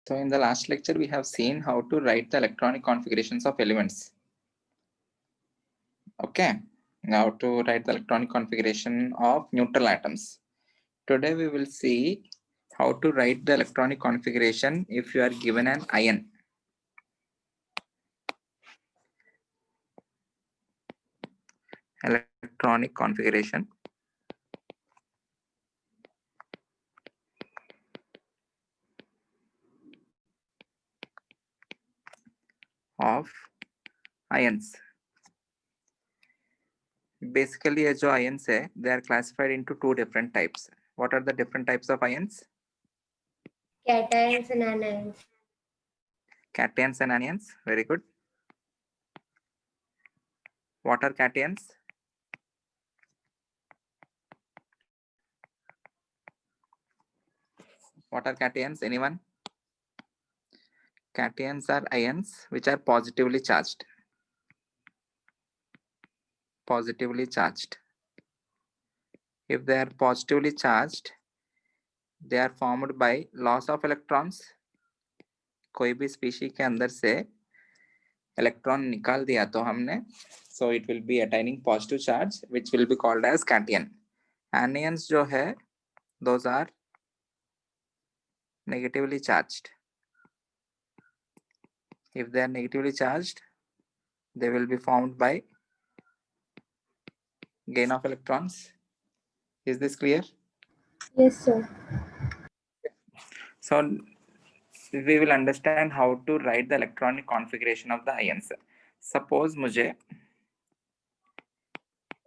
So in the last lecture, we have seen how to write the electronic configurations of elements. Okay, now to write the electronic configuration of neutral atoms. Today we will see how to write the electronic configuration if you are given an ion. Electronic configuration of ions. Basically, ये जो ions है, they are classified into two different types. What are the different types of ions? Cations and anions. Cations and anions. Very good. What are cations? What are cations? Anyone? Cations are ions which are positively charged. Positively charged. If they are positively charged, they are formed by loss of electrons. कोई भी species के अंदर से electron निकाल दिया तो हमने, so it will be attaining positive charge which will be called as cation. Anions जो है, those are negatively charged. If they are negatively charged, they will be formed by gain of electrons. Is this clear? Yes, sir. So we will understand how to write the electronic configuration of the ions. Suppose मुझे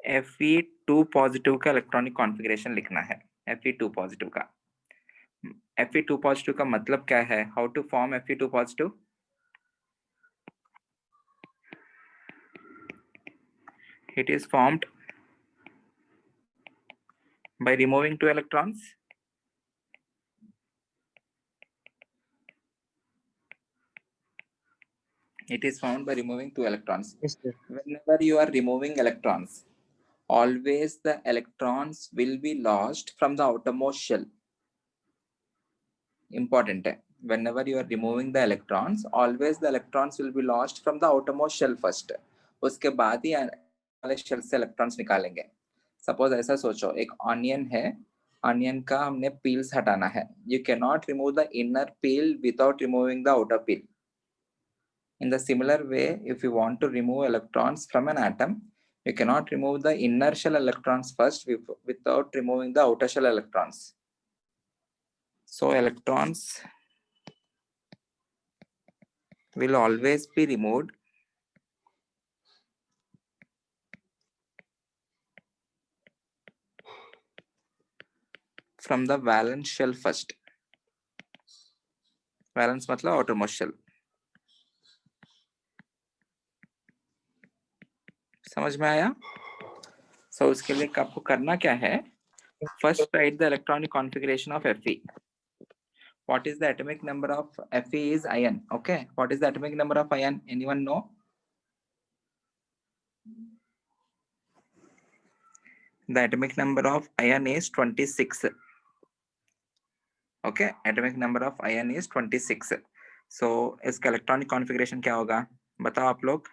Fe2 positive का electronic configuration लिखना है. Fe2 positive का. Fe2 positive का मतलब क्या है? How to form Fe2 positive? It is formed by removing two electrons. It is found by removing two electrons. Yes, sir. Whenever you are removing electrons, always the electrons will be lost from the outermost shell. Important. Whenever you are removing the electrons, always the electrons will be lost from the outermost shell first. उसके बाद ही वाले shell से electrons निकालेंगे. Suppose ऐसा सोचो, एक onion है, onion का हमने पील्स हटाना है. You cannot remove the inner peel without removing the outer peel. In the similar way, if you want to remove electrons from an atom, you cannot remove the inner shell electrons first without removing the outer shell electrons. So electrons will always be removed from the valence shell first. Valence मतलब outermost shell. समझ में आया? So उसके लिए आपको करना क्या है? First write the electronic configuration of Fe. What is the atomic number of Fe is ion. Okay. What is the atomic number of ion? Anyone know? The atomic number of ion is 26. Okay. Atomic number of ion is 26. So इसका electronic configuration क्या होगा? बताओ आप लोग.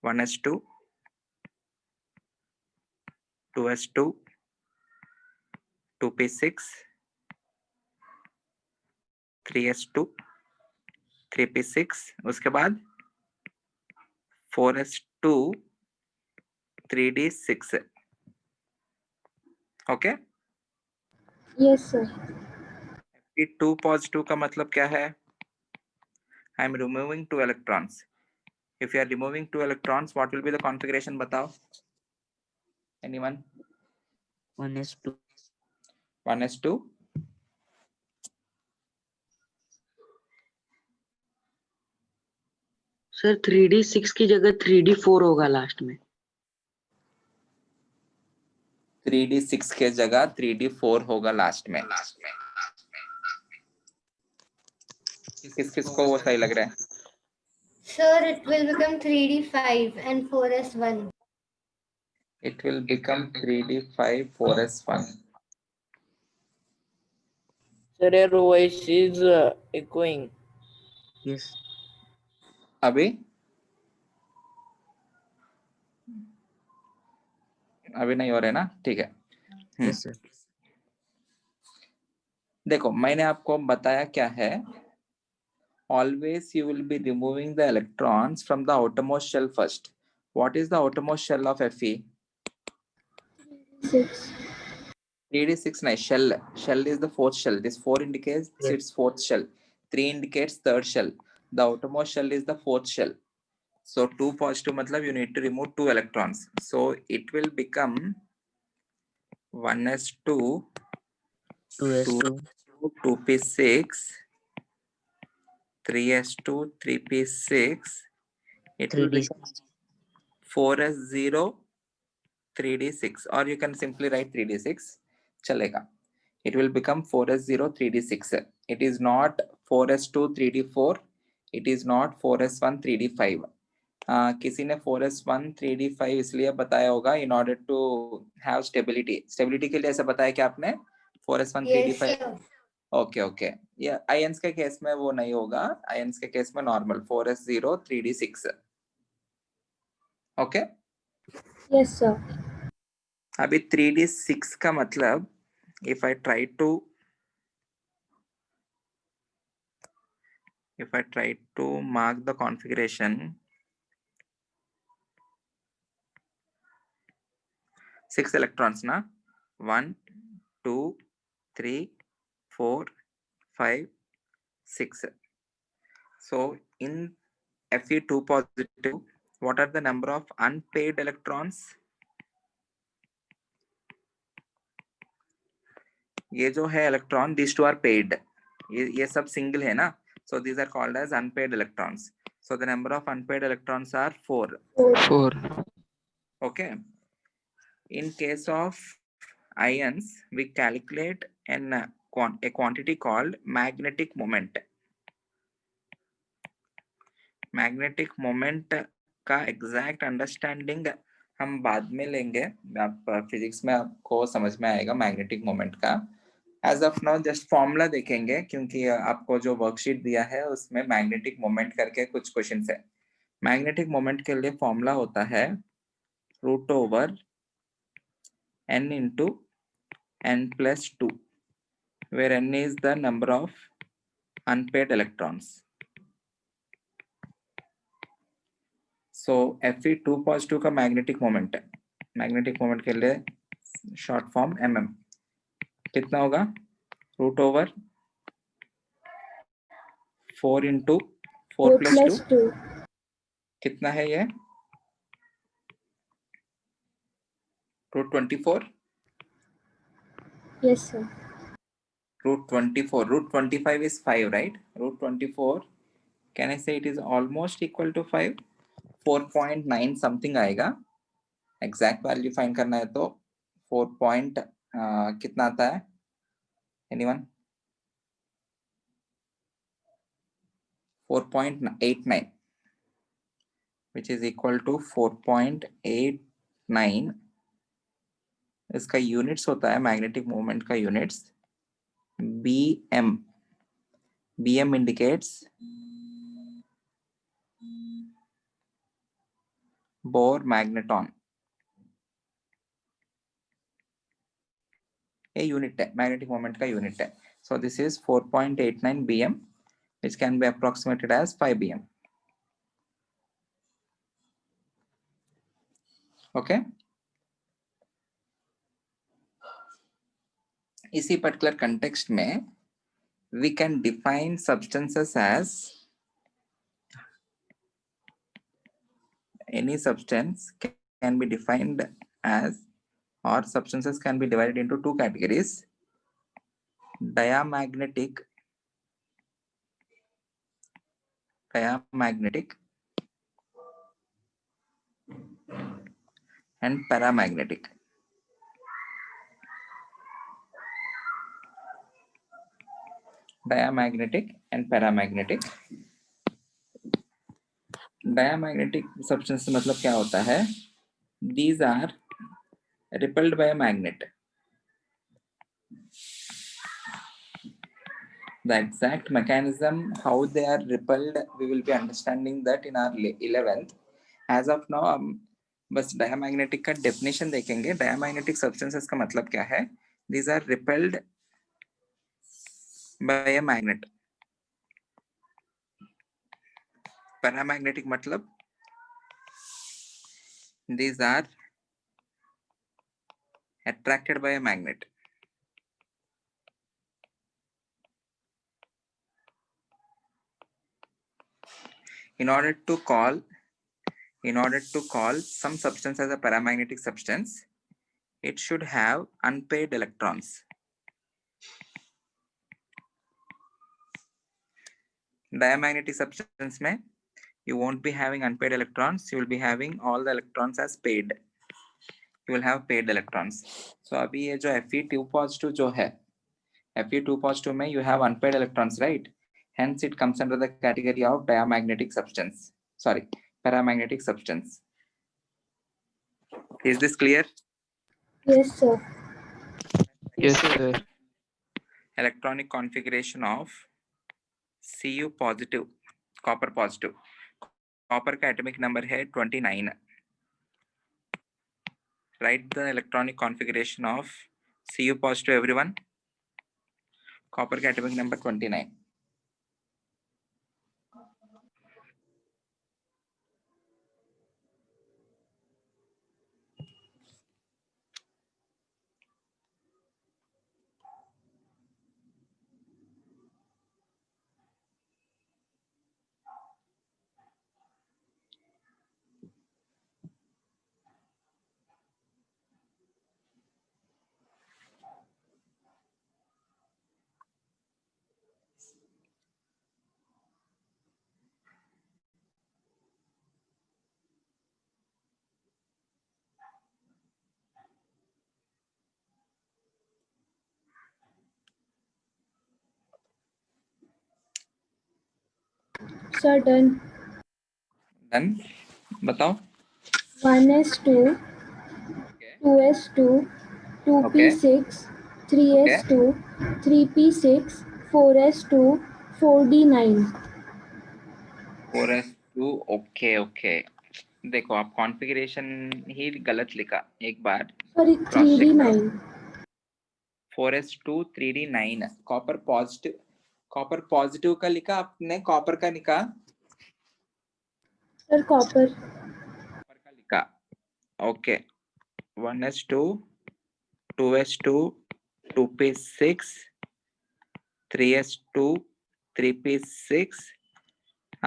1s2, 2s2, 2p6, 3s2, 3p6, उसके बाद 4s2, 3d6. Okay? Yes, sir. Fe2 positive का मतलब क्या है? I am removing two electrons. If you are removing two electrons, what will be the configuration? बताओ. Anyone? 1s2. 1s2. Sir 3d6 की जगह 3d4 होगा लास्ट में. 3d6 के जगह 3d4 होगा लास्ट में. किस किस को वो सही लग रहा है? Sir, it will become 3d5 and 4s1. It will become 3d5, 4s1. Sir, your voice is echoing. Yes. अभी अभी नहीं हो रहे ना, ठीक है। Yes, sir. देखो मैंने आपको बताया क्या है, always you will be removing the electrons from the outermost shell first. What is the outermost shell of Fe? 6. 3d6 nice shell. Shell is the fourth shell. This 4 indicates Yes. its fourth shell. 3 indicates third shell. The outermost shell is the fourth shell. So 2 positive matlab you need to remove 2 electrons. So it will become 1s2, 2s2, 2p6, 3s2, 3p6. It will become 3d6. 4s0, 3d6, or you can simply write 3d6 chalega. It will become 4s0, 3d6. It is not 4s2, 3d4. It is not 4s1, 3d5. किसी ने 4s1, 3d5 इसलिए बताया होगा in order to have stability. Stability के लिए ऐसा बताया क्या आपने? 4s1, Yes, 3d5. sir. Okay okay, ये आयंस के केस में वो नहीं होगा, आयंस के केस में normal 4s0, 3d6. Okay, Yes, sir. अभी 3d6 का मतलब if I try to mark the configuration, 6 electrons na, 1 2 3 4 5 6. So in Fe2 positive, what are the number of unpaired electrons? ये जो है electron, these two are paired. ये सब single है ना, so these are called as unpaired electrons. So the number of unpaired electrons are 4. 4. Okay. In case of ions, we calculate a quantity called magnetic moment. Magnetic moment का exact understanding हम बाद में लेंगे, आप physics में आपको समझ में आएगा मैग्नेटिक मोमेंट का. As of now just formula देखेंगे, क्योंकि आपको जो वर्कशीट दिया है उसमें मैग्नेटिक मोमेंट करके कुछ क्वेश्चंस है. मैग्नेटिक मोमेंट के लिए फॉर्मूला होता है √/n into n+2, where n is the number of unpaired electrons. So Fe2 positive का मैग्नेटिक मोमेंट है, मैग्नेटिक मोमेंट के लिए शॉर्ट फॉर्म mm. कितना होगा? √4 into 4 plus 2. कितना है ये? √24. Yes, sir. √24. √25 is 5, right? √24, can I say it is almost equal to 5? 4.9 something आएगा. एग्जैक्ट वैल्यू फाइंड करना है तो 4 कितना आता है? Anyone? 4.89, which is equal to 4.89. इसका यूनिट्स होता है मैग्नेटिक मोमेंट का units BM. BM indicates Bohr magneton. ये यूनिट है, मैग्नेटिक मोमेंट का यूनिट है. So this is 4.89 BM, which can be approximated as 5 BM. Okay. इसी पर्टिकुलर कंटेक्स्ट में we can define substances as any substance can be defined as, or substances can be divided into two categories: diamagnetic and paramagnetic. Diamagnetic and paramagnetic. Diamagnetic substance मतलब क्या होता है? These are repelled by a magnet. The exact mechanism how they are repelled we will be understanding that in our 11th. As of now बस diamagnetic का definition देखेंगे. Diamagnetic substances का मतलब क्या है? These are repelled by a magnet. Paramagnetic मतलब these are attracted by a magnet. In order to call some substance as a paramagnetic substance, it should have unpaired electrons. Diamagnetic substance में you won't be having unpaired electrons, you will be having all the electrons as paired. You will have paired electrons. So अभी ये जो Fe2 positive जो है, Fe2 positive में you have unpaired electrons, right? Hence it comes under the category of diamagnetic substance. Sorry, paramagnetic substance. Is this clear? Yes, sir. Yes, sir. Electronic configuration of Cu positive, copper positive. Copper का atomic number है 29. Write the electronic configuration of Cu positive, everyone. Copper का atomic number 29. Sir, done. Done. बताओ. 1s2, Okay. 2s2, 2p6, 3s2, 3p6, 4s2, 4d9. 4s2. Okay. देखो आप configuration ही गलत लिखा एक बार. Sorry, Cross check 3d9. 4s2 3d9. Copper positive का लिखा आपने, कॉपर का लिखा. Sir, copper. कॉपर का लिखा. Okay. 1s2, 2s2, 2p6, 3s2, 3p6.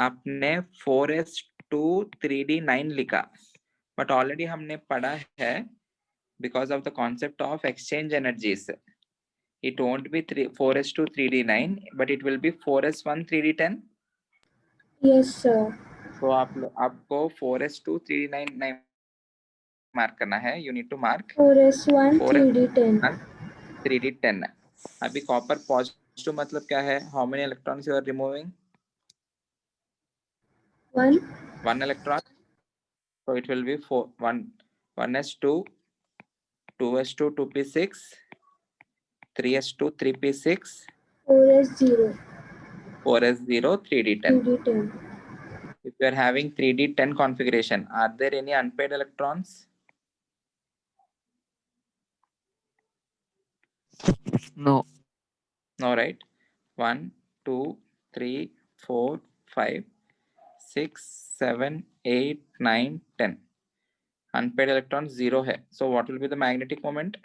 आपने 4s2 3d9 लिखा. बट ऑलरेडी हमने पढ़ा है because of the concept of exchange energies. It won't be 4s2 3d9, but it will be 4s1 3d10. Yes, sir. तो आपको 4s2 3d9 mark करना है. You need to mark 4s1, 4s1 3d10. 3d10. अभी copper positive मतलब क्या है? How many electrons you are removing? 1. 1 electron. So it will be 1s2, 2s2 2p6, 3s2 3p6, 4s0, 4s0 3d10. 3d10. If you are having 3d10 configuration, are there any unpaired electrons? No. No, right? 1, 2, 3, 4, 5, 6, 7, 8, 9, 10. Unpaired electrons 0 है. So what will be the magnetic moment?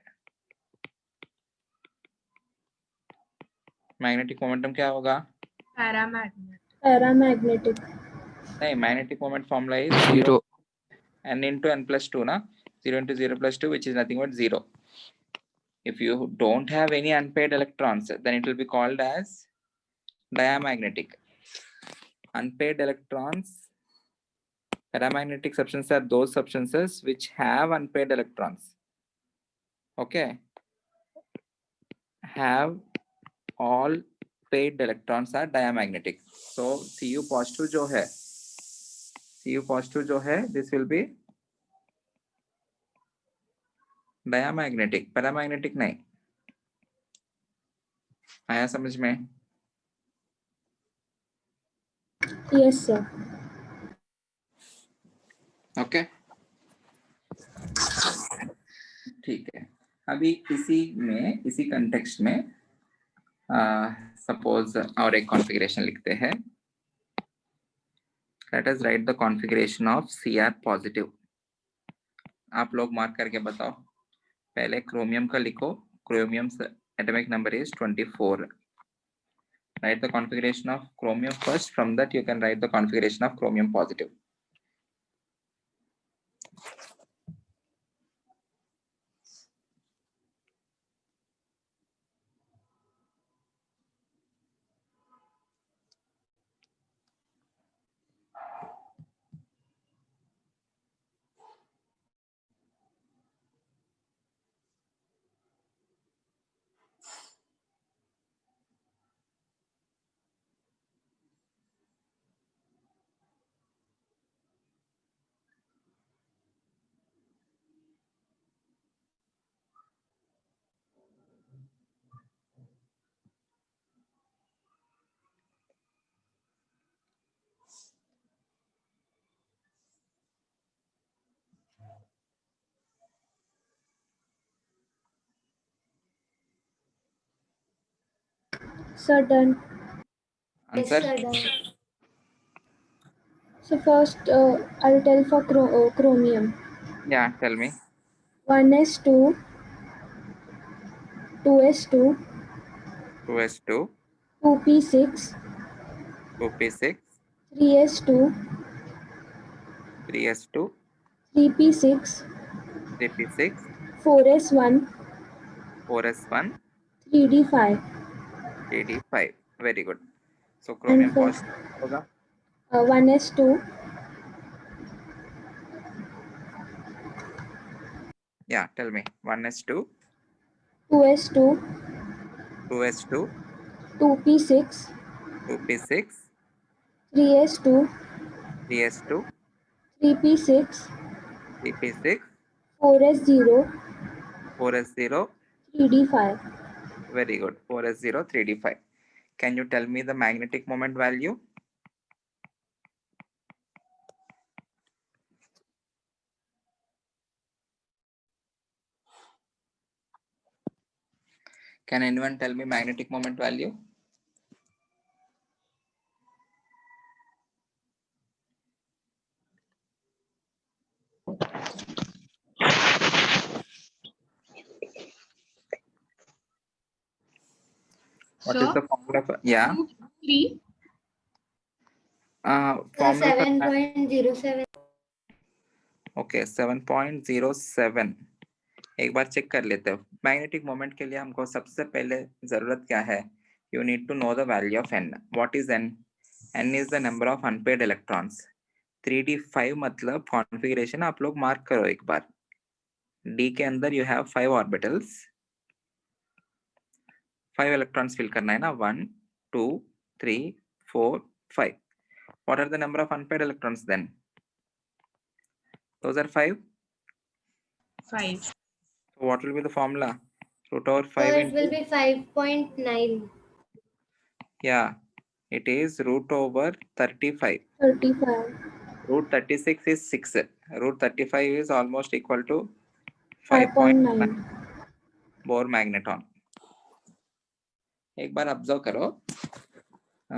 Magnetic momentum क्या होगा? Paramagnetic. नहीं, magnetic moment formula is 0. n into n plus 2 ना. 0 into 0 plus 2, which is nothing but 0. If you don't have any unpaired electrons, then it will be called as diamagnetic. Unpaired electrons, paramagnetic substances are those substances which have unpaired electrons. Okay. Have all paired electrons are diamagnetic. So Cu positive जो है, this will be diamagnetic. Paramagnetic नहीं. आया समझ में? Yes, sir. Okay ठीक है। अभी इसी कंटेक्स्ट में सपोज और एक कॉन्फ़िगरेशन लिखते हैं। Let us right the configuration of Cr positive. आप लोग मार्क करके बताओ। पहले क्रोमियम का लिखो। Chromium atomic number is 24. Write the configuration of chromium first. From that you can write the configuration of chromium positive. Sir, done. Yes, Answer? sir, done. So first, I'll tell for chromium. Yeah, tell me. 1s2, 2s2, 2s2, 2p6, 2p6, 3s2, 3s2, 3p6, 3p6, 4s1, 4s1, 3d5. 3d5. Very good. So And chromium for positive होगा 1s2, Yeah, tell me. 1s2, 2s2, 2s2, 2p6, 2p6, 3s2, 3s2, 3p6, 3p6, 4s0, 4s0. 3d5. Very good. 4s0, 3d5. Can you tell me the magnetic moment value? Can anyone tell me magnetic moment value? What is Sir, the formula for? Yeah. root 3. Formula for 7.07. Okay 7.07. एक बार check कर लेते हो। Magnetic moment के लिए हमको सबसे पहले जरूरत क्या है? You need to know the value of n. What is n? n is the number of unpaired electrons. 3d5 मतलब कॉन्फ़िगरेशन आप लोग मार्क करो एक बार। d के अंदर you have 5 orbitals, 5 electrons fill करना है ना। 1 2 3 4 5. What are the number of unpaired electrons then? Those are 5. 5. So what will be the formula? Root over So 5 it will into, be 5.9. yeah, it is root over 35. 35. Root 36 is 6. Root 35 is almost equal to 5.9. 5.9 Bohr magneton. एक बार observe करो। I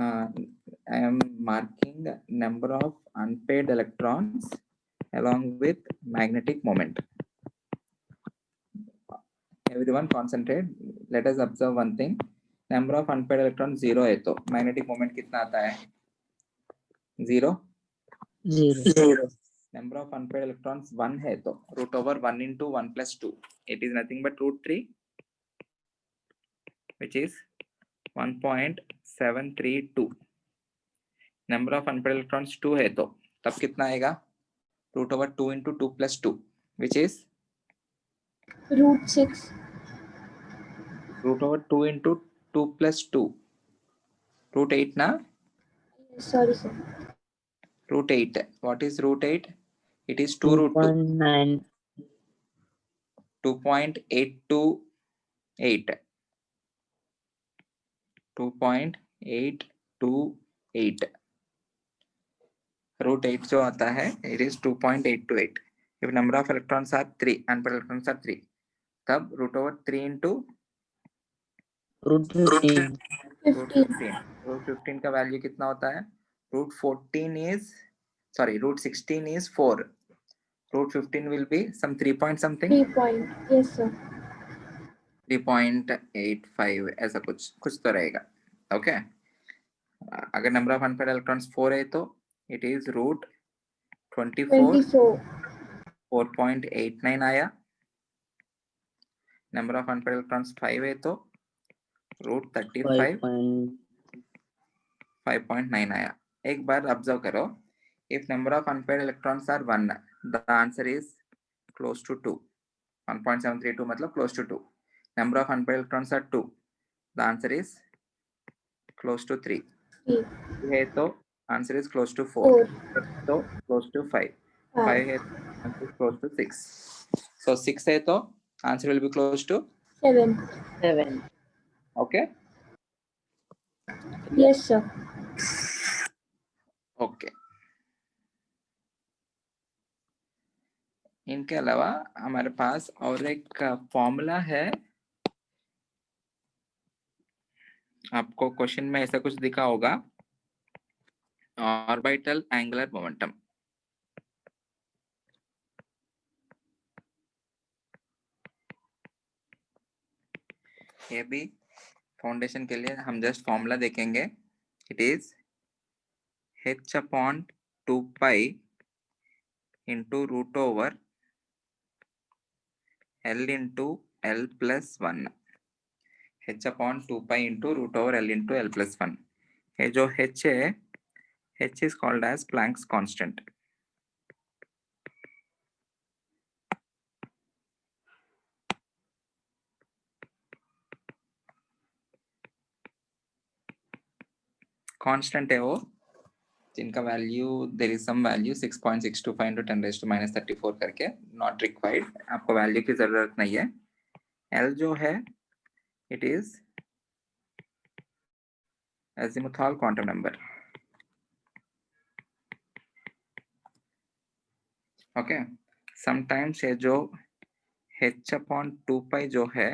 am marking the number of unpaired electrons along with magnetic moment. Everyone concentrate. Let us observe one thing. Number of unpaired electrons 0 है तो magnetic moment कितना आता है? 0. 0. Number of unpaired electrons 1 है तो root over 1 into 1 plus 2. It is nothing but root 3, which is 1.732. Number of unpaired electrons 2 है तो तब कितना आएगा? Root over 2 into 2 plus 2, which is Root 6. root over 2 into 2 plus 2. Root 8 na? Sorry, sir. Root 8. What is root 8? It is 2 root 2. 2.9. 2.828. 2.828. Root 8 जो आता है it is 2.828. If number of electrons are 3 unpaired electrons are 3, तब root over 3 into Root 15. Root 15. 15. Root 15 का value कितना होता है? Root 14 is root 16 is 4. Root 15 will be some 3 point something. 3 point. Yes, sir. 3.85 ऐसा कुछ तो रहेगा. ओके, अगर नंबर ऑफ अनपेड इलेक्ट्रॉन्स 4 है तो इट इज रूट 24 24. 4.89 आया. नंबर ऑफ अनपेड इलेक्ट्रॉन्स 5 है तो रूट 35 5.9 आया. एक बार ऑब्जर्व करो, if number of unpaired electrons are 1, the answer is close to 2. 1.732 मतलब close to 2. Number of unpaired electrons are 2, the answer is close to 3. 3. है तो आंसर इज क्लोज टू 4. 4. तो क्लोज टू 5. 5 है तो answer is close to 6. So 6 है तो answer will be close to 7. 7. Okay. Yes, sir. Okay, इनके अलावा हमारे पास और एक फॉर्मूला है. आपको क्वेश्चन में ऐसा कुछ दिखा होगा, ऑर्बिटल एंगुलर मोमेंटम. ये भी फाउंडेशन के लिए हम जस्ट फॉर्मूला देखेंगे. It is h upon 2 pi into root over L into L plus 1. h upon 2 pi into root over L into L plus 1. ये जो h है, h is called as Planck's constant. Constant है वो, जिनका value there is some value 6.625 into 10 raised to minus 34 करके, not required. आपको value की जरूरत नहीं है. L जो है it is azimuthal quantum number. Okay, sometimes ये जो h upon 2 pi जो है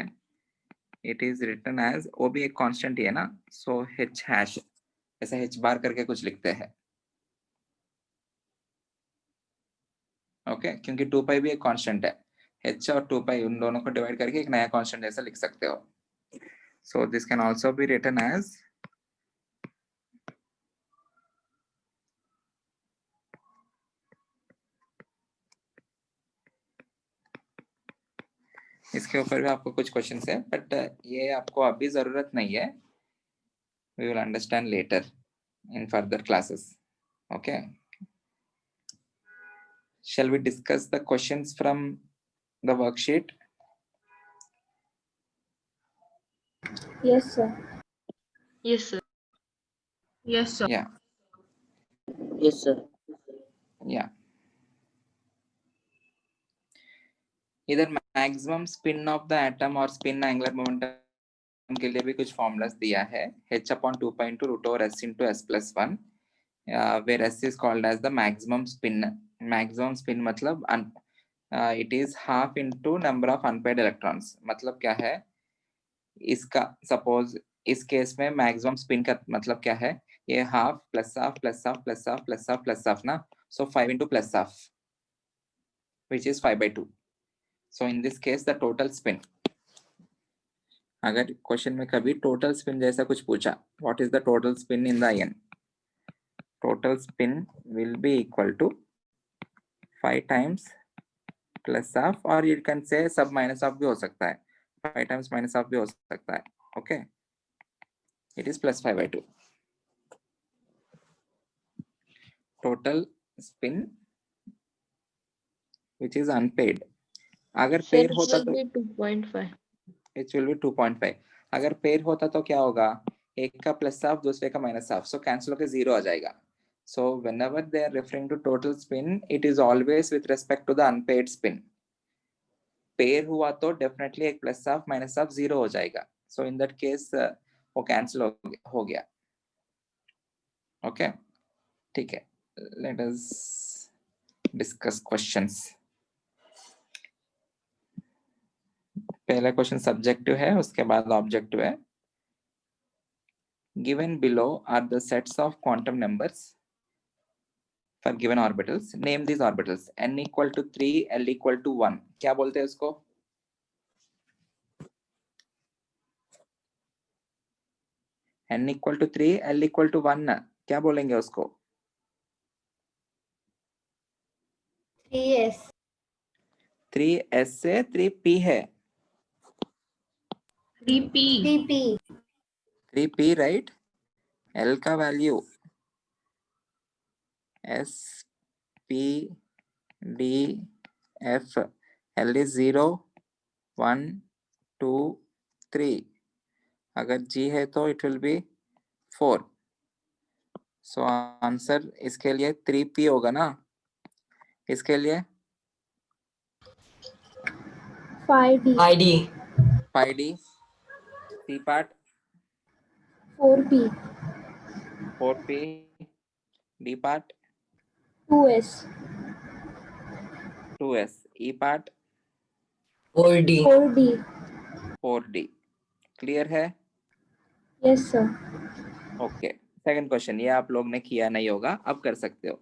इट इज रिटन एज, वो भी एक कांस्टेंट ही है ना, सो h हैश ऐसा h बार करके कुछ लिखते हैं. ओके, क्योंकि 2 पाई भी एक कांस्टेंट है. h और 2 पाई उन दोनों को डिवाइड करके एक नया कांस्टेंट ऐसा लिख सकते हो. So this can also be written as इसके ऊपर भी आपको कुछ क्वेश्चंस है, बट ये आपको अभी जरूरत नहीं है. We will understand later in further classes. Okay, shall we discuss the questions from the worksheet? Yes, sir. Yes, sir. Yes, sir. Yeah, Yes, sir. yeah. इधर maximum spin off the atom और spin angular momentum के लिए भी कुछ formulas दिया है. h upon 2 pi into root over s into s plus 1, where s is called as the maximum spin. Maximum spin मतलब it is half into number of unpaired electrons. मतलब क्या है इसका, सपोज इस केस में maximum spin का मतलब क्या है, ये half plus half plus half plus half plus half plus half ना, सो 5 into plus half which is 5/2. So in this case the total spin, अगर क्वेश्चन में कभी टोटल स्पिन जैसा कुछ पूछा, what is the total spin in the ion, total spin will be equal to 5 times plus half, और you can say सब minus half भी हो सकता है, 5 times माइनस हाफ भी हो सकता है. Okay, it is plus 5/2. Total spin which is unpaired. अगर Sir, पेड it होता will तो be 2.5. It will be 2.5. अगर पेड होता तो क्या होगा, एक का प्लस हाफ दूसरे का माइनस हाफ, सो कैंसिल होकर 0 आ जाएगा. So whenever they are referring to total spin, it is always with respect to the unpaired spin. Pair हुआ तो डेफिनेटली एक प्लस हाफ माइनस हाफ 0 हो जाएगा. सो इन दैट केस वो कैंसिल हो गया. ओके, ठीक है. let us discuss questions. पहला क्वेश्चन सब्जेक्टिव है, उसके बाद ऑब्जेक्टिव है. Given below are the sets of quantum numbers for given orbitals. Name these orbitals. N equal to 3, L equal to 1. क्या बोलते हैं इसको? N equal to 3, L equal to 1. क्या बोलेंगे उसको? 3s. 3s से 3p है. 3p. 3p. 3p, right? L का value S, P, D, F. L is 0, 1, 2, 3. अगर G है तो it will be 4. So answer इसके लिए 3p होगा ना. इसके लिए 5D. 5D. C part 4P. 4p. D part 2S. 2s. E part 4D. 4D. 4d. Clear है? Yes, sir. Okay. Second question, ये आप लोग ने किया नहीं होगा, अब कर सकते हो.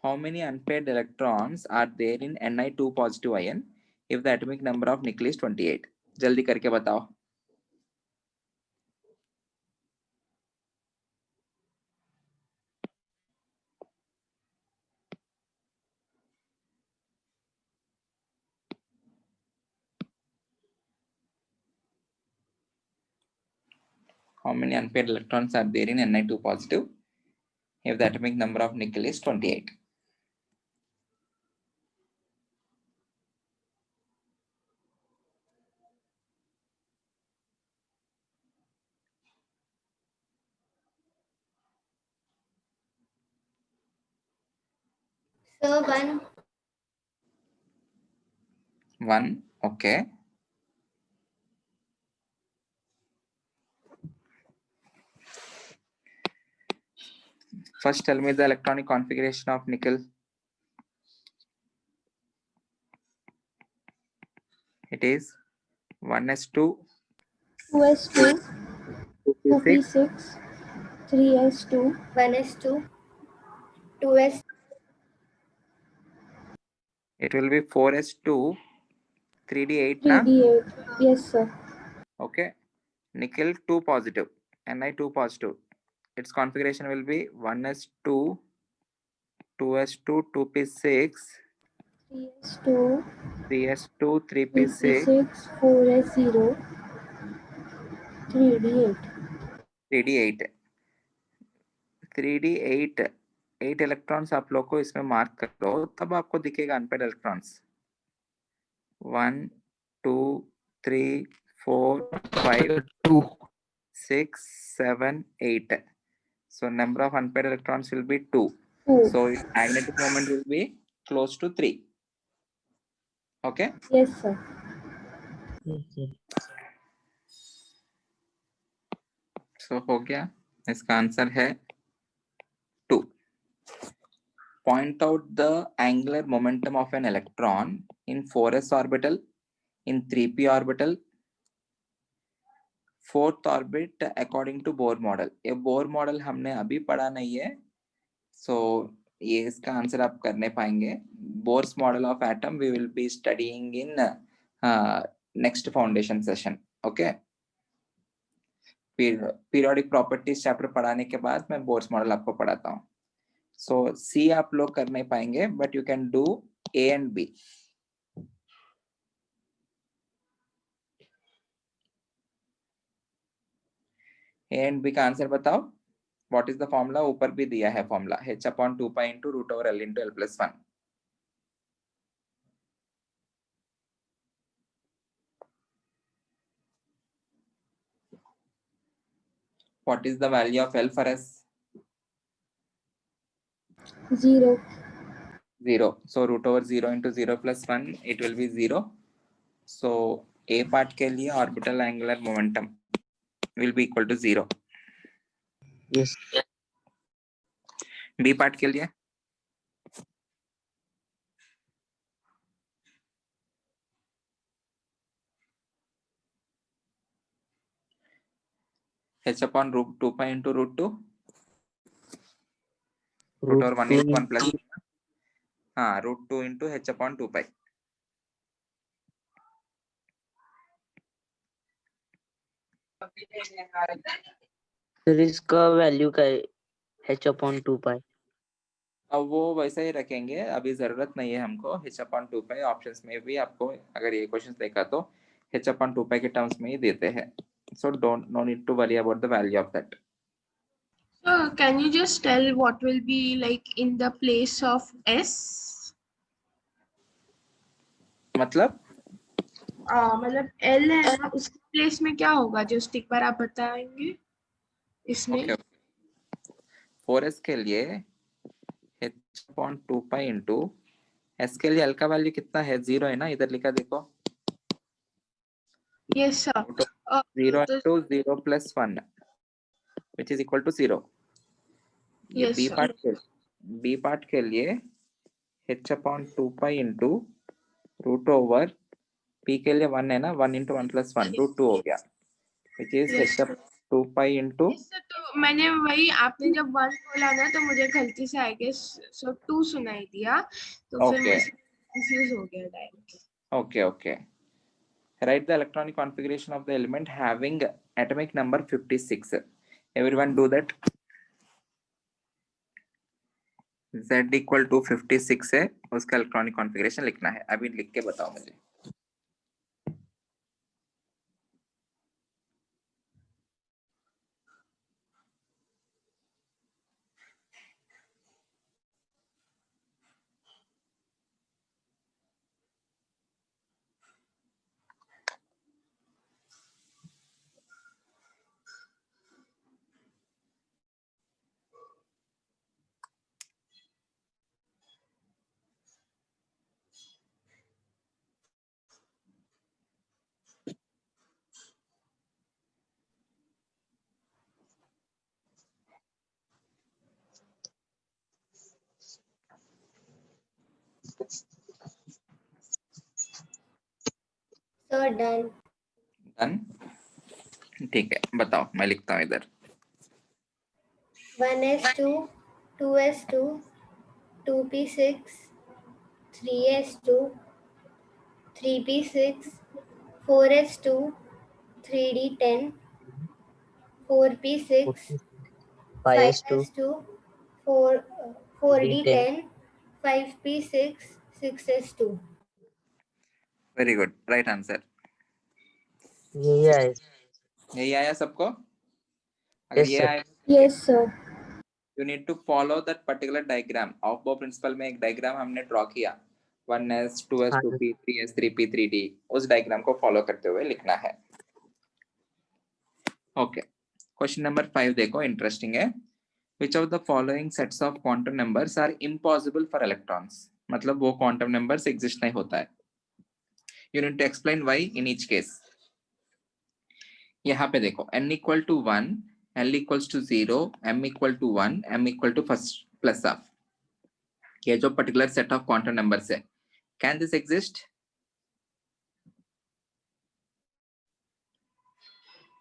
How many unpaired electrons are there in Ni2 positive ion if the atomic number of nickel is 28? जल्दी करके बताओ. How many unpaired electrons are there in Ni2 positive if the atomic number of nickel is 28? Sir, 1. 1. Okay. First tell me the electronic configuration of nickel. It is 1s2, 2S2. 2p6, 2P6. 3S2. 1s2. 2s. it will be 4s2, 3d8 na? 3D8. Yes, sir. Okay. Nickel 2 positive, Ni2 positive. Its configuration will be 1s2, 2s2, 2p6, 3S2. 3s2, 3p6, 3P6. 4S0. 3D8. 3d8. 3d8 8 electrons आप लोग को इसमें mark करो, तब आपको दिखेगा unpaired electrons. 1, 2, 3, 4, 5, 2. 6, 7, 8. So number of unpaired electrons will be 2. 2. So magnetic moment will be close to 3. Okay. Yes, sir. So हो गया. इसका आंसर है 2. Point out the angular momentum of an electron in 4s orbital, in 3p orbital, 4th orbit according to Bohr model. ये Bohr model हमने अभी पढ़ा नहीं है, so ये इसका आंसर आप करने पाएंगे. Bohr's model of atom we will be studying in next foundation session. Okay. Periodic properties chapter पढ़ाने के बाद मैं Bohr's model आपको पढ़ाता हूँ. So C आप लोग कर नहीं पाएंगे, but you can do A and B. A and B का आंसर बताओ. What is the formula? ऊपर भी दिया है formula. h/2 pi into root over L into L plus 1. What is the value of L for S? 0. 0. So root over 0 into 0 plus 1, it will be 0. So A part के लिए orbital angular momentum will be equal to 0. Yes. B part के लिए h upon root 2 pi into root 2 root Root over 1 2 into 1 plus root 2 into h upon 2 pi. फिर इसका value क्या है? h/2 pi. अब वो वैसा ही रखेंगे, अभी जरूरत नहीं है हमको h upon 2 pi। ऑप्शंस में भी आपको अगर ये क्वेश्चन देखा तो h upon 2 pi के टर्म्स में ही देते हैं, so no need to worry about the value of that. So can you just tell what will be like in the place of s? मतलब मतलब l है ना, उसके प्लेस में क्या होगा? जस्ट एक बार आप बताएंगे इसमें। ओके 4s के लिए h upon 2 pi into s के लिए l का वैल्यू कितना है? 0 है ना, इधर लिखा देखो। Yes sir. 0 into 0 plus 1 which is equal to 0। ये Yes, b sir. पार्ट के लिए h upon 2 pi into root over p के लिए 1 है ना, 1 into 1 plus 1 रूट 2 हो गया, which is Yes, h upon 2 pi into Yes, sir, तो मैंने वही, आपने जब 1 बोला ना तो मुझे गलती से आई गेस 2 सुनाई दिया, तो फिर Okay. मैं कंफ्यूज हो गया direct. okay write the electronic configuration of the element having atomic number 56। everyone do that। z equal to 56 है, उसका इलेक्ट्रॉनिक कॉन्फ़िगरेशन लिखना है। अभी लिख के बताओ मुझे। So done. डन, ठीक है, बताओ, मैं लिखता हूँ इधर। 1s2, 2s2, 2p6, 3s2, 3p6, 4s2, 3d10, 4p6, 5s2, 5s2, 4d10, 5p6, 6s2. Very good, right answer. यही है। यही आया सबको? अगर Yes, ये sir. आया Yes, sir. You need to follow that particular diagram. Aufbau principle में एक डायग्राम हमने ड्रॉ किया, 1s 2s हाँ 2p 3s 3p 3d, उस डायग्राम को फॉलो करते हुए लिखना है। ओके, क्वेश्चन नंबर 5 देखो, इंटरेस्टिंग है। Which of the following sets of quantum numbers are impossible for electrons? मतलब वो quantum numbers exist नहीं होता है। You need to explain why in each case। यहाँ पे देखो, n equal to 1, l equals to 0, m equal to 1, m equal to first plus of, ये जो particular set of quantum numbers है, can this exist?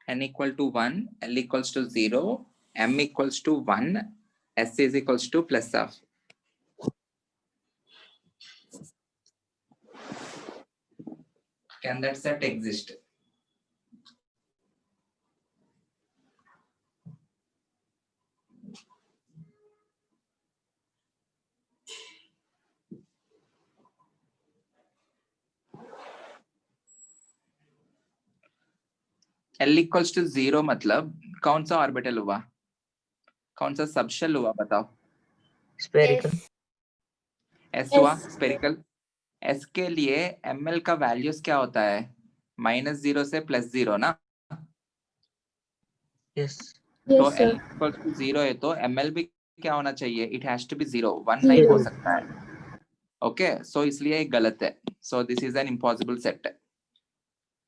n equal to 1, l equals to 0, m equals to 1, s is equals to plus of। Can that set exist? L equals to 0 मतलब कौन सा orbital हुआ, कौन सा subshell हुआ, बताओ। Spherical. S हुआ S. स्पेरिकल। S के लिए ml का वैल्यूज क्या होता है? -0 से +0 ना। Yes. तो Yes, sir. L equals to 0 है तो ml भी क्या होना चाहिए? इट हैज टू बी 0, 1 नहीं हो 0. सकता है। ओके, सो इसलिए ये गलत है। So this is an impossible set,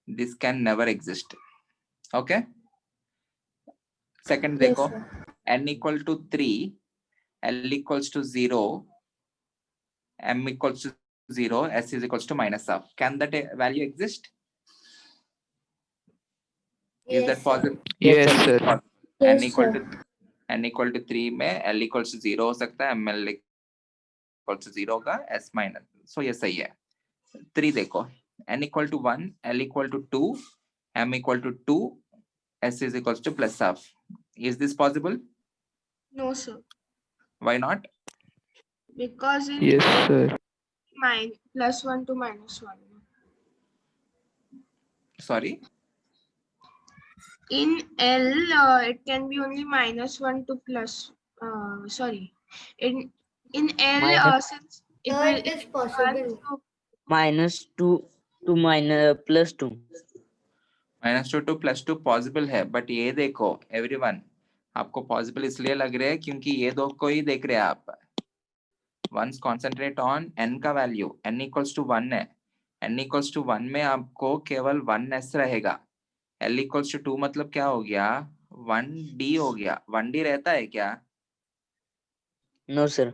this can never exist. Okay, second Yes, देखो, sir. n equal to 3, l equals to 0, m equals to 0, s is equals to minus of, can that value exist? Is that Yes, sir. possible? Yes, Yes, sir. n Yes, equal sir. to n equal to 3 में l equal to 0 हो सकता है, ml equal to 0 का s minus, so ये सही है. 3 देखो, n equal to 1, l equal to 2, m equal to 2, s is equals to plus half. Is this possible? No, sir. Why not? Because in Yes, sir. +1 to -1. Sorry. In L, it can be only -1 to plus. Sorry. In L, Minus- since it Sir, will it is it possible. runs to -2 to +2. -2 to +2 possible है, but ये देखो everyone, आपको possible इसलिए लग रहा है क्योंकि ये दो को ही देख रहे हैं आप. वंस कॉन्सेंट्रेट ऑन n का वैल्यू, n इक्वल्स टू 1 है, n इक्वल्स टू 1 में आपको केवल 1s रहेगा. l इक्वल्स टू 2 मतलब क्या हो गया, 1d हो गया. 1d रहता है क्या? No sir.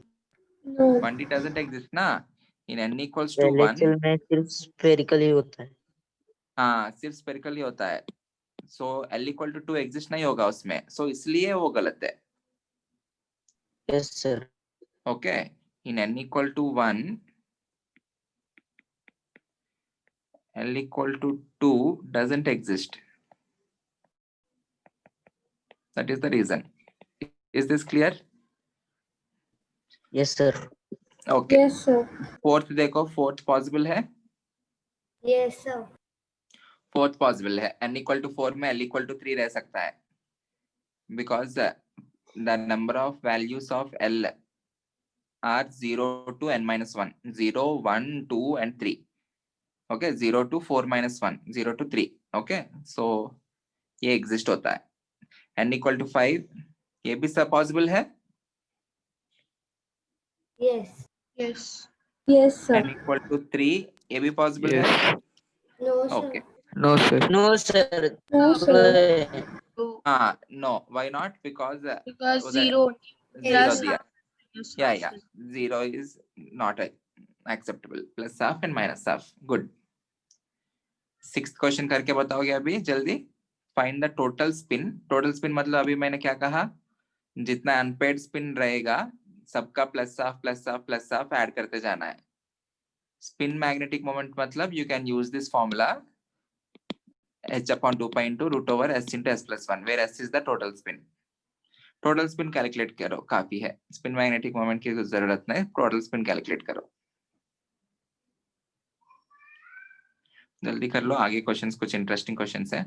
No. 1d doesn't exist ना. in n equals to 1, LHL में सिर्फ स्फेरिकल ही होता है. हाँ सिर्फ स्पेरिकल ही होता है. सो l इक्वल टू 2 एग्जिस्ट नहीं होगा उसमें, सो इसलिए वो गलत है. Yes sir. Okay, in n equal to 1, l equal to 2 doesn't exist. That is the reason. Is this clear? Yes sir. Okay. Yes, sir. Fourth देखो, fourth possible है. Yes, sir. Fourth possible है. n equal to 4 में l equal to 3 रह सकता है. Because the number of values of l are 0 to n minus 1. 0, 1, 2 and 3. Okay, 0 to 4 minus 1. 0 to 3. Okay, so ये exist होता है. n equal to 5, ये भी सब possible है. Yes. yes. Yes, sir. n equal to 3, ये भी possible है. Yes. No, sir. Okay. No, sir. No sir. No, sir. So, No, why not? Because because वो the 0 zero plus दिया. minus Yeah, half. yeah. 0 is not acceptable. Plus half and minus half. Good. Sixth question करके बताओगे अभी जल्दी. Find the total spin. Total spin मतलब अभी मैंने क्या कहा, जितना अनपेड स्पिन रहेगा सबका प्लस हाफ ऐड करते जाना है. स्पिन मैग्नेटिक मोमेंट मतलब you can use this formula h upon 2 pi into root over s into s plus 1, where s is the total spin. Total spin calculate करो, काफी है. Spin magnetic moment की जरूरत नहीं, टोटल स्पिन कैलकुलेट करो. जल्दी कर लो, आगे क्वेश्चंस कुछ इंटरेस्टिंग क्वेश्चंस है.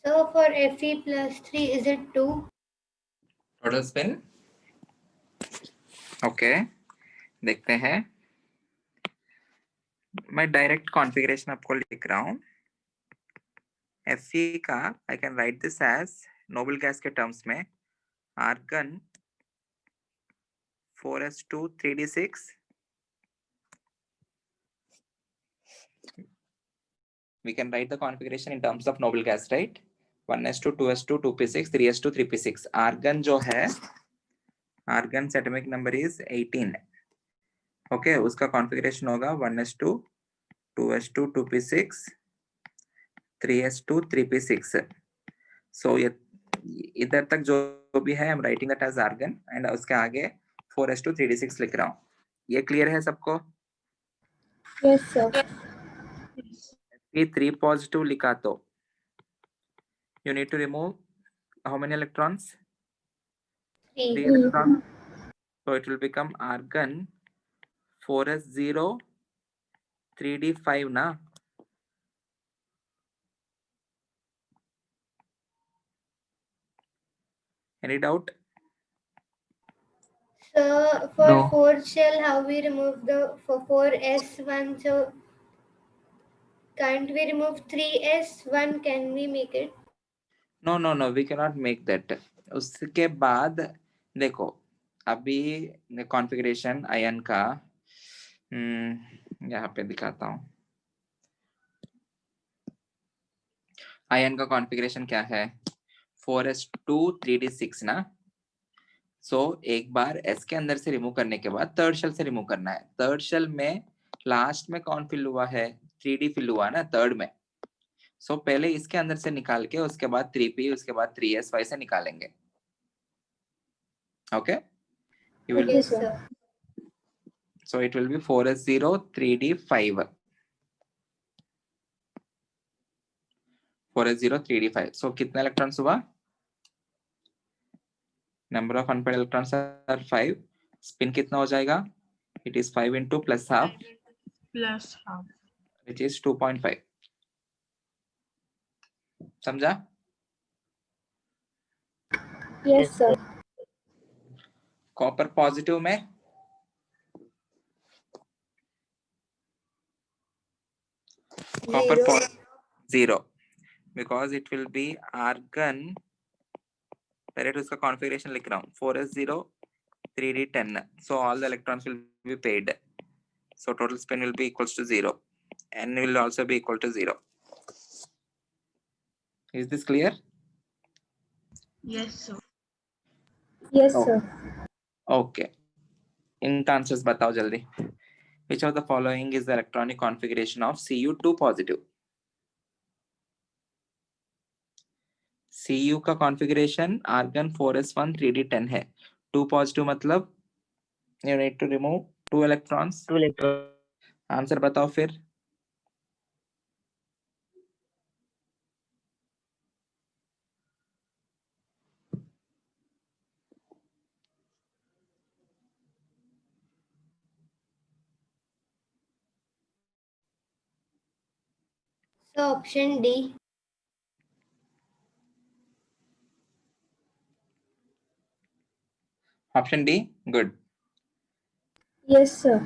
So for Fe plus 3, is it 2? Total spin okay देखते हैं मैं डायरेक्ट कॉन्फ़िगरेशन आपको लिख रहा हूँ Fe का I can write this as noble gas के टर्म्स में argon 4s2 3d6 we can write the configuration in terms of noble gas, right? 1s2 2s2 2p6 3s2 3p6 argon जो है argon's atomic number is 18 okay उसका configuration होगा 1s2 2s2 2p6 3s2 3p6 so ये इधर तक जो भी है I'm writing that as argon and उसके आगे 4s2 3d6 लिख रहा हूँ ये क्लियर है सबको Yes, sir. ये 3 positive लिखा तो you need to remove how many electrons 3 3. electrons so it will become argon 4s0 3d5 na any doubt So for No. 4th shell, how we remove the for 4s1? So can't we remove 3s1? Can we make it? no we cannot make that उसके बाद देखो अभी configuration ion का यहाँ पे दिखाता हूँ ion का कॉन्फ़िगरेशन क्या है 4s2 3d6 ना सो एक बार s के अंदर से रिमूव करने के बाद थर्ड शेल से रिमूव करना है थर्ड शेल में लास्ट में कौन फिल हुआ है 3d फिल हुआ ना थर्ड में सो पहले इसके अंदर से निकाल के उसके बाद 3p उसके बाद 3s वैसे निकालेंगे okay you will Yes, sir. so it will be 4s0 3d5 4s0 3d5 so कितने इलेक्ट्रॉन्स हुआ number of unpaired electrons are 5 spin कितना हो जाएगा it is 5 into plus half plus half. which is 2.5 समझा Yes, sir. Copper positive में copper 0 because it will be argon direct उसका configuration लिख रहा हूँ 4s0 3d10 so all the electrons will be paid so total spin will be equals to 0 n will also be equal to 0 is this clear Yes, sir. Yes, Oh. sir. okay इनका answers बताओ जल्दी which of the following is the electronic configuration of Cu2 positive Cu का configuration argon 4s1 3d10 है 2 positive मतलब you need to remove 2 electrons 2 electrons. Answer बताओ फिर So option D. Option D good Yes, sir.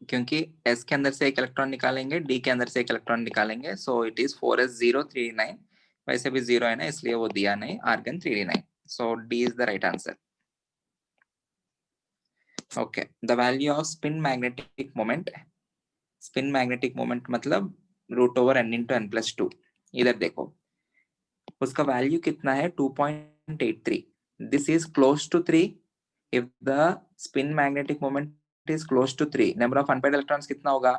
क्योंकि s के अंदर से एक इलेक्ट्रॉन निकालेंगे d के अंदर से एक इलेक्ट्रॉन निकालेंगे so it is 4s0 3d9 वैसे भी 0 है ना इसलिए वो दिया नहीं argon 3d9 so d is the right answer okay the value of spin magnetic moment मतलब √n into n plus 2 इधर देखो उसका वैल्यू कितना है 2.83 this is close to 3 if the spin magnetic moment is close to 3 number of unpaired electrons कितना होगा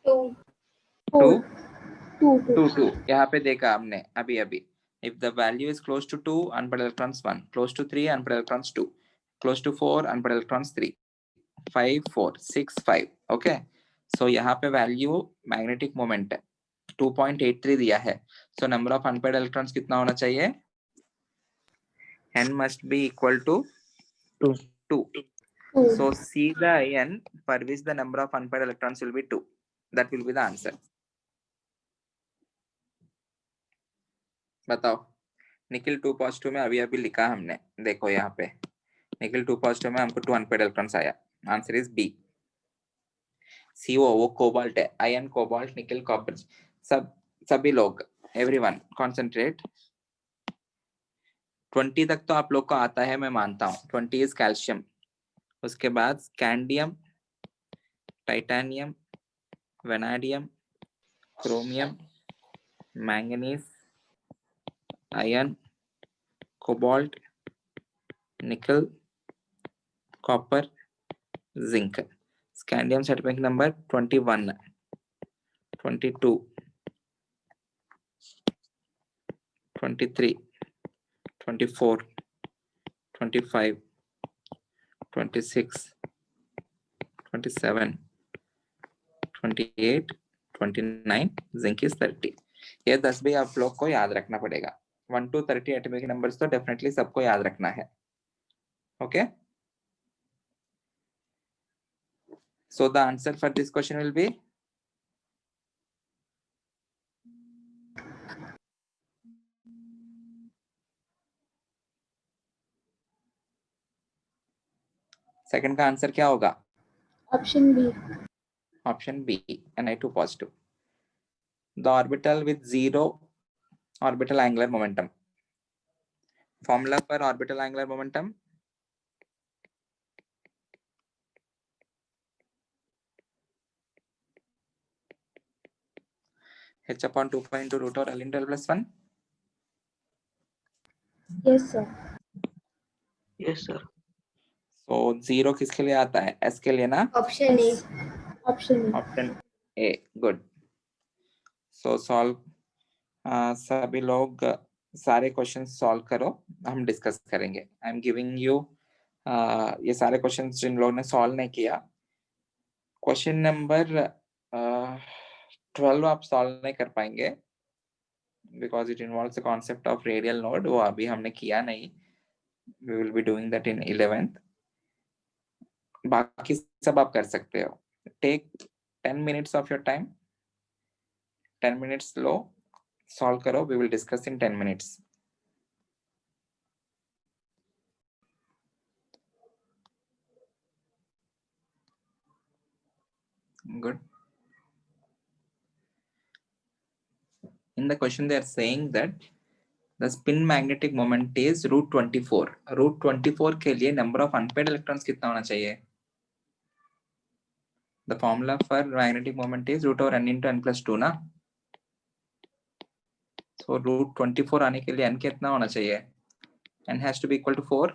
2. 2 2. 2 यहाँ पे देखा हमने अभी अभी if the value is close to 2 unpaired electrons 1 close to 3 unpaired electrons 2 close to 4 unpaired electrons 3 5 4 6 5 okay so यहाँ पे वैल्यू मैग्नेटिक मोमेंट 2.83 दिया है so number of unpaired electrons कितना होना चाहिए n must be equal to 2. 2. 2. So C the ion for which the number of unpaired electrons will be 2. That will be the answer. बताओ nickel 2 positive में अभी लिखा हमने, देखो यहाँ पे निकिल 2 पॉजिटिव में हमको 2 अनपेड इलेक्ट्रॉन्स आया. Answer is B. CO वो कोबाल्ट है, आयन कोबाल्ट निकिल कॉपर सभी लोग एवरीवन कॉन्सेंट्रेट. 20 तक तो आप लोग को आता है, मैं मानता हूँ. 20 इज कैल्शियम, उसके बाद scandium, titanium, vanadium, chromium, manganese, iron, cobalt, nickel, copper, zinc. Scandium atomic number 21, 22, 23, 24, 25, 26, 27, 28, 29, zinc is 30. ये 10 भी आप लोग को याद रखना पड़ेगा. 1 to 30 एटॉमिक नंबर्स तो डेफिनेटली सबको याद रखना है. Okay, so the answer for this question will be second का आंसर क्या होगा? Option B. Option B, Ni2 positive. The orbital with 0 orbital angular momentum. Formula for orbital angular momentum. H upon 2 pi into root over L into L plus 1. Yes, sir. Yes, sir. So 0 किसके लिए आता है? S के लिए ना? Option A. Yes. Option A. Option A. Good. So solve. सभी लोग सारे क्वेश्चन सॉल्व करो, हम डिस्कस करेंगे. आई एम गिविंग यू ये सारे क्वेश्चन जिन लोगों ने सॉल्व नहीं किया. क्वेश्चन नंबर 12 आप सॉल्व नहीं कर पाएंगे because it involves the concept of radial node. वो अभी हमने किया नहीं. We will be doing that in 11th. बाकी सब आप कर सकते हो. Take 10 minutes of your time. 10 minutes लो, सॉल्व करो. We will discuss in 10 minutes. Good. In the question they are saying that the spin magnetic moment is √24. √24 के लिए number of unpaired electrons कितना होना चाहिए? The formula for magnetic moment is root over n into n plus 2 ना. So √24 आने के लिए n कितना होना चाहिए? N has to be equal to 4.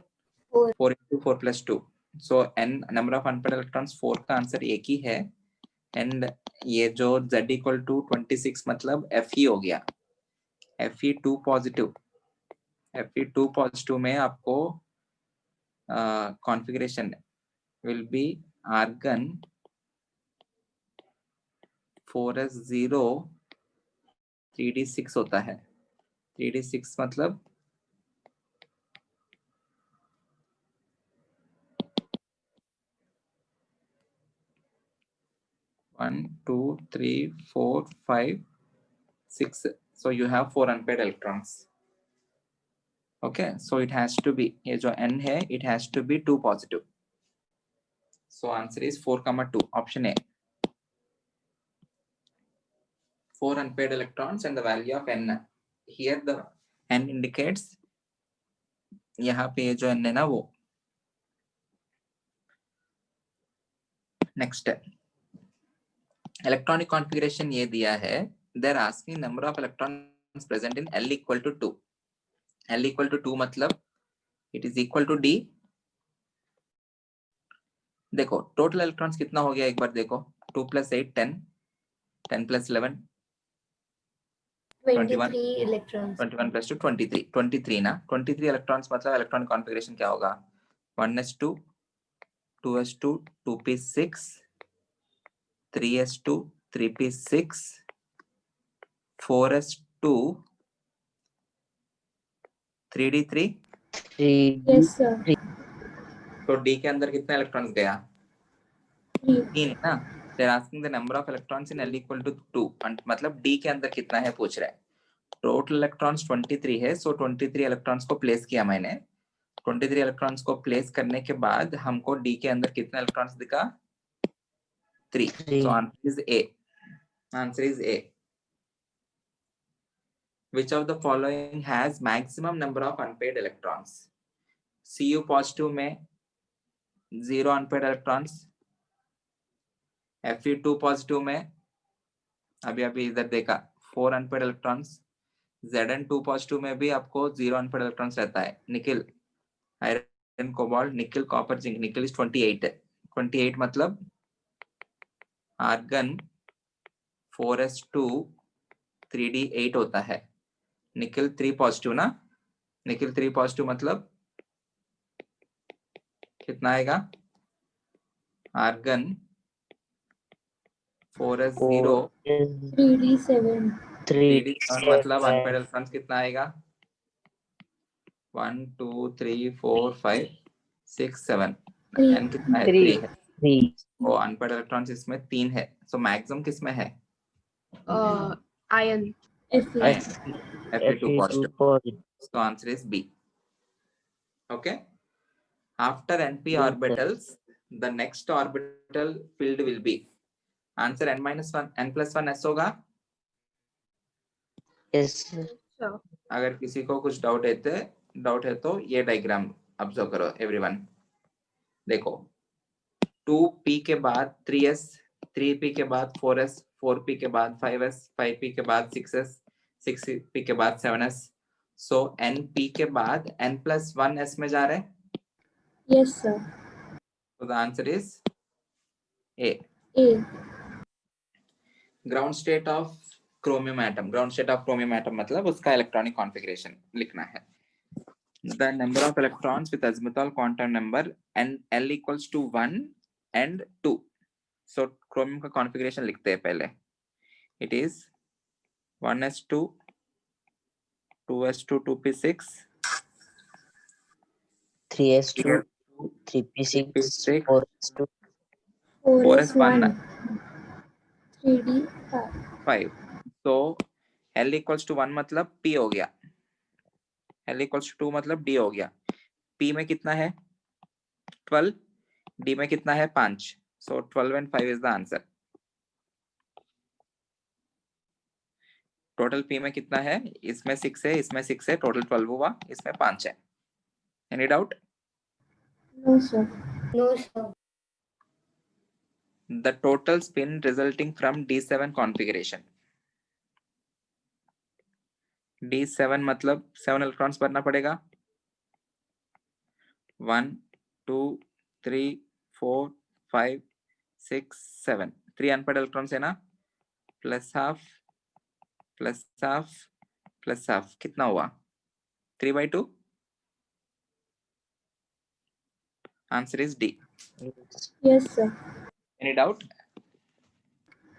4. 4 into 4 plus 2. So n number of unpaired electrons 4 का आंसर एक ही है. And ये जो z equal to 26 मतलब Fe हो गया. Fe2 positive. Fe2 पॉजिटिव में आपको configuration will be argon 4s0 3d6 होता है. 3d6 मतलब 1 2 3 4 5 6. So you have 4 unpaired electrons. Okay, so it has to be, ये जो n है it has to be 2 positive. So answer is 4, 2. Option A. 4 unpaired electrons and the value of n. Here the n indicates, यहाँ पे जो n है ना वो. Next electronic configuration ये दिया है. They're asking number of electrons present in L equal to 2. L equal to 2 मतलब it is equal to D. देखो total electrons कितना हो गया एक बार देखो. 2 plus 8 10. 10 plus 11 23 electrons. 21 plus 2 23. 23 ना. 23 electrons मतलब electronic configuration क्या होगा? 1s2, 2s2, 2p6, 3s2, 3p6, 4s2, 3d3. 3. Yes, sir. तो डी के अंदर कितने इलेक्ट्रॉन्स गया? 3. 3 है ना. They're asking the number of electrons in L equal to 2. मतलब डी के अंदर कितना है पूछ रहा है. टोटल इलेक्ट्रॉन्स 23 है, सो 23 इलेक्ट्रॉन्स को प्लेस किया मैंने. 23 इलेक्ट्रॉन्स को प्लेस करने के बाद हमको डी के अंदर कितने इलेक्ट्रॉन्स दिखा? 3. So answer is A. Answer is A. Which of the following has maximum number of unpaired electrons? Cu positive में 0 unpaired electrons. Fe2 positive में अभी इधर देखा 4 unpaired electrons. Zn2 positive में भी आपको 0 unpaired electrons रहता है. Nickel, iron, cobalt, nickel, copper, zinc. Nickel is 28. 28 मतलब आर्गन 4s2 3d8 होता है. निकिल 3 पॉजिटिव ना. निकिल 3 पॉजिटिव मतलब कितना आएगा? Argon 4s0 3d7. 3d7 मतलब अनपेयर्ड इलेक्ट्रॉन्स कितना आएगा? 1 2 3 4 5 6 7. एन कितना है? 3 है. 3. वो अनपेयर्ड इलेक्ट्रॉन्स इसमें 3 है. सो मैक्सिमम किसमें है? Ion. Fe. Fe2 positive. So answer is B. Okay. After NP orbitals, the next orbital filled will be. Answer n-1, n+1 s होगा. Yes. अगर किसी को कुछ डाउट है तो ये डायग्राम ऑब्जर्व करो एवरीवन. देखो 2p के बाद 3s, 3p के बाद 4s, 4p के बाद 5s, 5p के बाद 6s, 6p के बाद 7s. So np के बाद n+1 s में जा रहे हैं. Yes, sir. So the answer is A. A. Ground state of chromium atom. Ground state of chromium atom मतलब उसका इलेक्ट्रॉनिक कॉन्फ़िगरेशन लिखना है. The number of electrons with azimuthal quantum number and L equals to 1 and 2. So chromium का configuration लिखते हैं पहले. It is 1s2, 2s2, 2p6, 3s2, 3p6, 4s2, 4s1. 3d5. So L equals to 1 मतलब P हो गया. L equals to 2 मतलब D हो गया. P में कितना है? 12. D में कितना है? 5. So 12 and 5 is the answer. Total P में कितना है? इसमें 6 है, इसमें 6 है, टोटल 12 हुआ, इसमें 5 है. Any doubt? No, sir. No, sir. The total spin resulting from D7 configuration. D7 मतलब 7 इलेक्ट्रॉन्स भरना पड़ेगा. 1 2 3 4 5 6 7. 3 अनपेयर्ड इलेक्ट्रॉन्स है ना. Plus half plus half plus half कितना हुआ? 3/2. Answer is D. Yes, sir. Any doubt?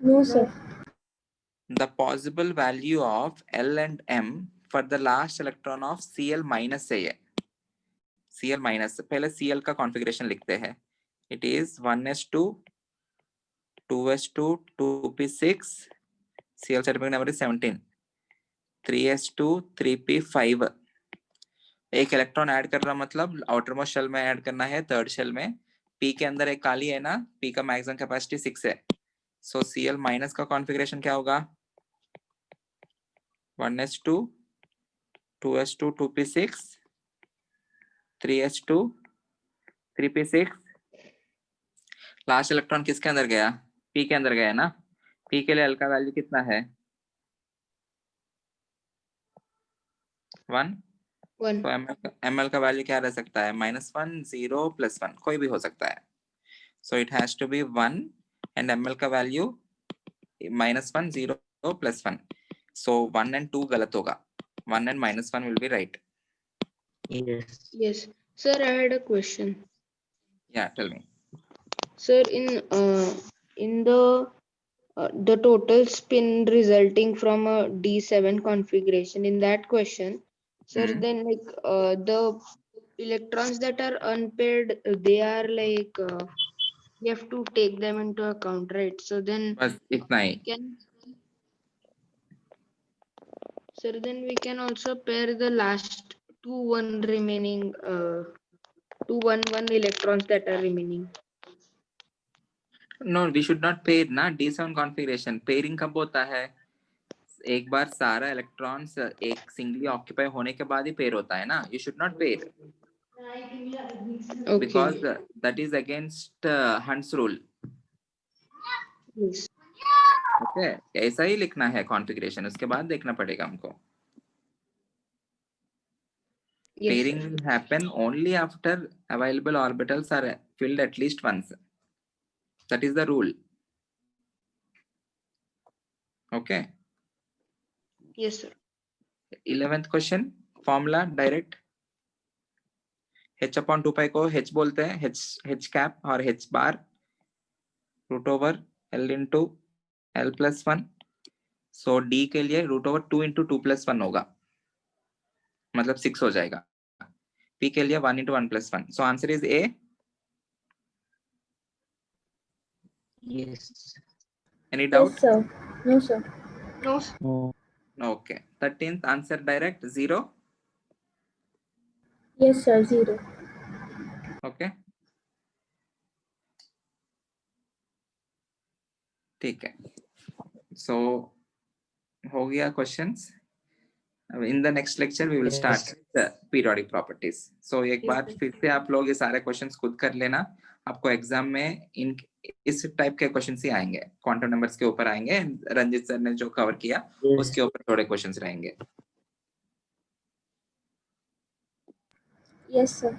No, sir. The possible value of L and M for the last electron of Cl minus है ये. Cl minus पहले Cl का configuration लिखते हैं. It is 1s2, 2s2, 2p6, Cl atomic number is 17, 3s2, 3p5. एक electron add कर रहा मतलब आउटर मोस्ट शेल में ऐड करना है, थर्ड शेल में. P के अंदर एक खाली है ना. P का मैक्सिमम कैपेसिटी 6 है. सो Cl माइनस का कॉन्फ़िगरेशन क्या होगा? 1s2, 2s2, 2p6, 3s2, 3p6. Last electron किसके अंदर गया? P के अंदर गया ना. P के लिए L का वैल्यू कितना है? 1. तो ml का वैल्यू क्या रह सकता है? -1, 0, +1 कोई भी हो सकता है. So it has to be 1 and ml का वैल्यू -1, 0, +1. सो 1 and 2 गलत होगा. 1 and -1 will be right. Yes. Yes, sir, I had a question. Yeah, tell me. Sir, in the total spin resulting from a D7 configuration in that question, sir, Hmm. then like the electrons that are unpaired, they are like we have to take them into account, right? So then बस इतना ही. can sir, then we can also pair the last one remaining 1 electrons that are remaining. No, we should not pair ना. D7 configuration pairing कब होता है? एक बार सारा electrons एक singly occupy होने के बाद ही पेयर होता है ना. You should not pair Okay. because that is against Hund's rule. Yes. Okay, ऐसा ही लिखना है कॉन्फ़िगरेशन. उसके बाद देखना पड़ेगा हमको. Yes, Pairing sir. will happen only after available orbitals are filled at least once. That is the rule. Okay. Yes, sir. 11th question, formula direct. H upon 2 pi को H बोलते हैं, H cap और H bar root over L into L plus 1. So D के लिए root over 2 into 2 plus 1 होगा, मतलब 6 हो जाएगा. P के लिए 1 into 1 plus 1. So answer is A. Yes. Any doubt? Yes, sir. No, sir. No, sir. No. Okay. 13th answer direct 0. Yes, sir. 0. Okay. ठीक है. So हो गया questions. In the next lecture we will start Yes. with the periodic properties. So एक Yes, बार sir. फिर से आप लोग ये सारे questions खुद कर लेना. आपको एग्जाम में इस टाइप के क्वेश्चंस ही आएंगे. क्वांटम नंबर्स के ऊपर आएंगे. रंजित सर ने जो कवर किया Yes. उसके ऊपर थोड़े क्वेश्चंस रहेंगे. Yes, sir.